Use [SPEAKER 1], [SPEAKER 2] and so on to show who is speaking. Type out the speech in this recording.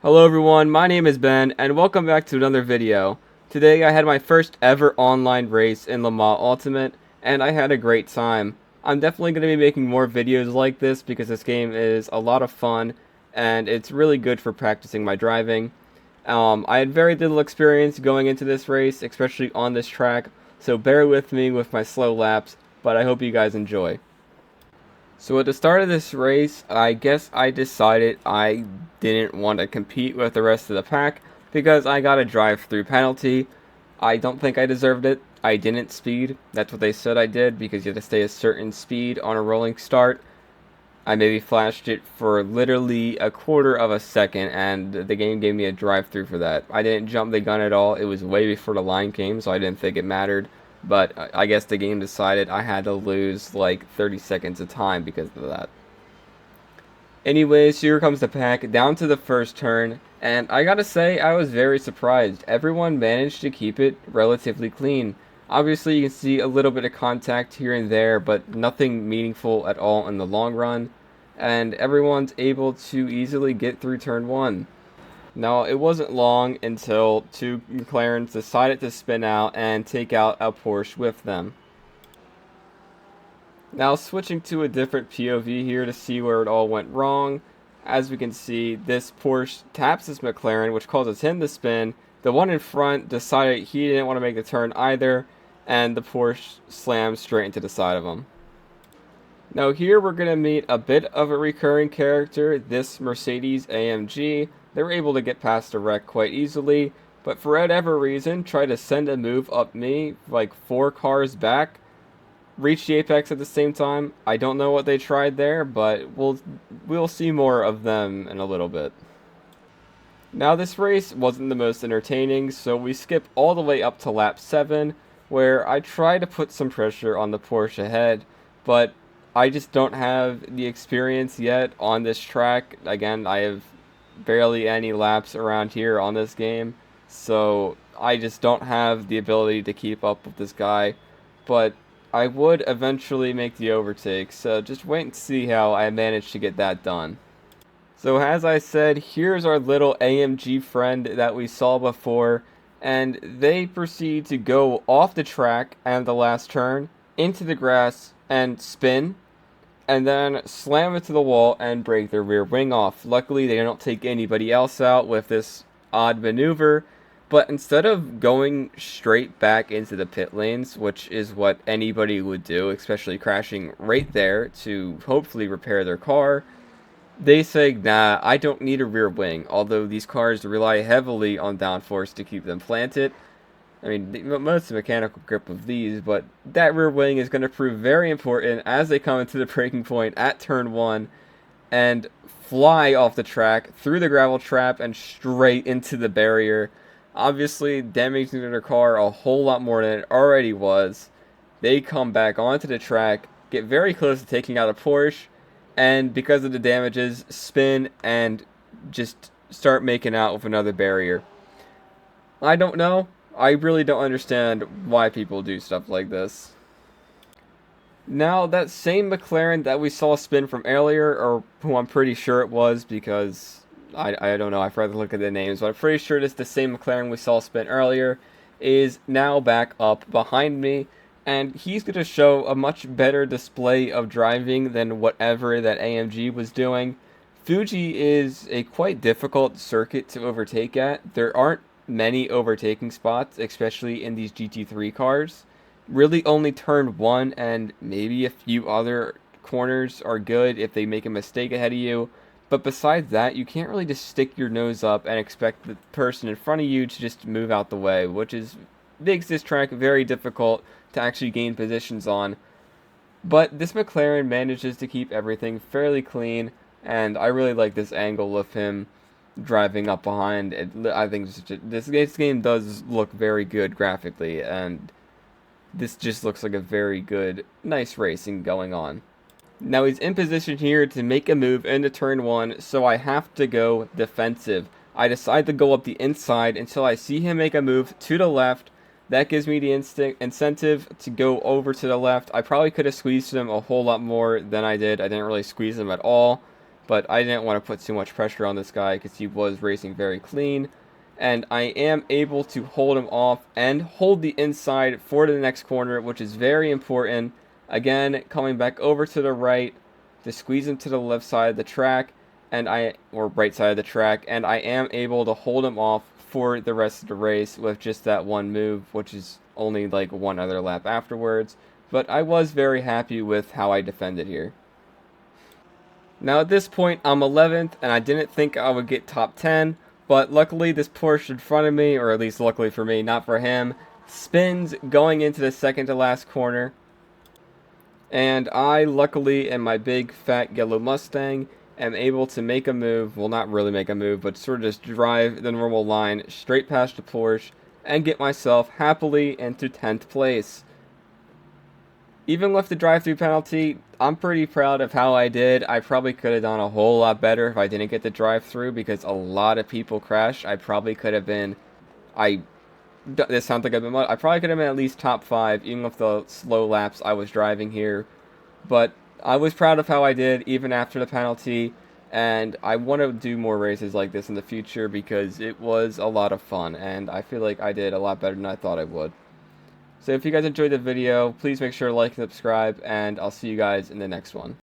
[SPEAKER 1] Hello everyone, my name is Ben, and welcome back to another video. Today I had my first ever online race in Le Mans Ultimate, and I had a great time. I'm definitely going to be making more videos like this because this game is a lot of fun, and it's really good for practicing my driving. I had very little experience going into this race, especially on this track, so bear with me with my slow laps, but I hope you guys enjoy. So at the start of this race, I guess I decided I didn't want to compete with the rest of the pack because I got a drive-through penalty. I don't think I deserved it. I didn't speed. That's what they said I did because you have to stay a certain speed on a rolling start. I maybe flashed it for literally a quarter of a second, and the game gave me a drive-through for that. I didn't jump the gun at all. It was way before the line came, so I didn't think it mattered. But I guess the game decided I had to lose like 30 seconds of time because of that. Anyways, here comes the pack down to the first turn, and I gotta say, I was very surprised. Everyone managed to keep it relatively clean. Obviously, you can see a little bit of contact here and there, but nothing meaningful at all in the long run, and everyone's able to easily get through turn 1. Now, it wasn't long until two McLarens decided to spin out and take out a Porsche with them. Now switching to a different POV here to see where it all went wrong. As we can see, this Porsche taps this McLaren, which causes him to spin. The one in front decided he didn't want to make the turn either, and the Porsche slams straight into the side of him. Now here we're going to meet a bit of a recurring character, this Mercedes AMG. They were able to get past the wreck quite easily, but for whatever reason, tried to send a move up me, like 4 cars back, reach the apex at the same time. I don't know what they tried there, but we'll see more of them in a little bit. Now this race wasn't the most entertaining, so we skip all the way up to lap 7, where I try to put some pressure on the Porsche ahead, but I just don't have the experience yet on this track. Again, I have barely any laps around here on this game, so I just don't have the ability to keep up with this guy, but I would eventually make the overtake, so just wait and see how I manage to get that done. So as I said, here's our little AMG friend that we saw before, and they proceed to go off the track and the last turn, into the grass, and spin, and then slam into the wall and break their rear wing off. Luckily, they don't take anybody else out with this odd maneuver, but instead of going straight back into the pit lanes, which is what anybody would do, especially crashing right there to hopefully repair their car, they say, nah, I don't need a rear wing, although these cars rely heavily on downforce to keep them planted. I mean, most of the mechanical grip of these, but that rear wing is going to prove very important as they come into the braking point at turn 1 and fly off the track through the gravel trap and straight into the barrier, obviously damaging their car a whole lot more than it already was. They come back onto the track, get very close to taking out a Porsche, and because of the damages, spin and just start making out with another barrier. I don't know. I really don't understand why people do stuff like this. Now, that same McLaren that we saw spin from earlier, or who I'm pretty sure it was because I don't know, I forgot to look at the names, but I'm pretty sure it's the same McLaren we saw spin earlier, is now back up behind me, and he's going to show a much better display of driving than whatever that AMG was doing. Fuji is a quite difficult circuit to overtake at. There aren't many overtaking spots, especially in these GT3 cars. Really only turn 1 and maybe a few other corners are good if they make a mistake ahead of you. But besides that, you can't really just stick your nose up and expect the person in front of you to just move out the way, which makes this track very difficult to actually gain positions on. But this McLaren manages to keep everything fairly clean, and I really like this angle of him driving up behind. I think this game does look very good graphically, and this just looks like a very good, nice racing going on. Now he's in position here to make a move into turn 1, so I have to go defensive. I decide to go up the inside until I see him make a move to the left. That gives me the incentive to go over to the left. I probably could have squeezed him a whole lot more than I did. I didn't really squeeze him at all. but I didn't want to put too much pressure on this guy because he was racing very clean. And I am able to hold him off and hold the inside for the next corner, which is very important. Again, coming back over to the right to squeeze into the left side of the track, or right side of the track, and I am able to hold him off for the rest of the race with just that one move, which is only like one other lap afterwards. But I was very happy with how I defended here. Now at this point, I'm 11th, and I didn't think I would get top 10, but luckily this Porsche in front of me, or at least luckily for me, not for him, spins going into the second to last corner. And I, luckily, in my big fat yellow Mustang, am able to make a move, well not really make a move, but sort of just drive the normal line straight past the Porsche and get myself happily into 10th place. Even with the drive-through penalty, I'm pretty proud of how I did. I probably could have done a whole lot better if I didn't get the drive-through because a lot of people crashed. I probably could have been, this sounds like I probably could have been at least top 5, even with the slow laps I was driving here. But I was proud of how I did, even after the penalty, and I want to do more races like this in the future because it was a lot of fun, and I feel like I did a lot better than I thought I would. So if you guys enjoyed the video, please make sure to like and subscribe, and I'll see you guys in the next one.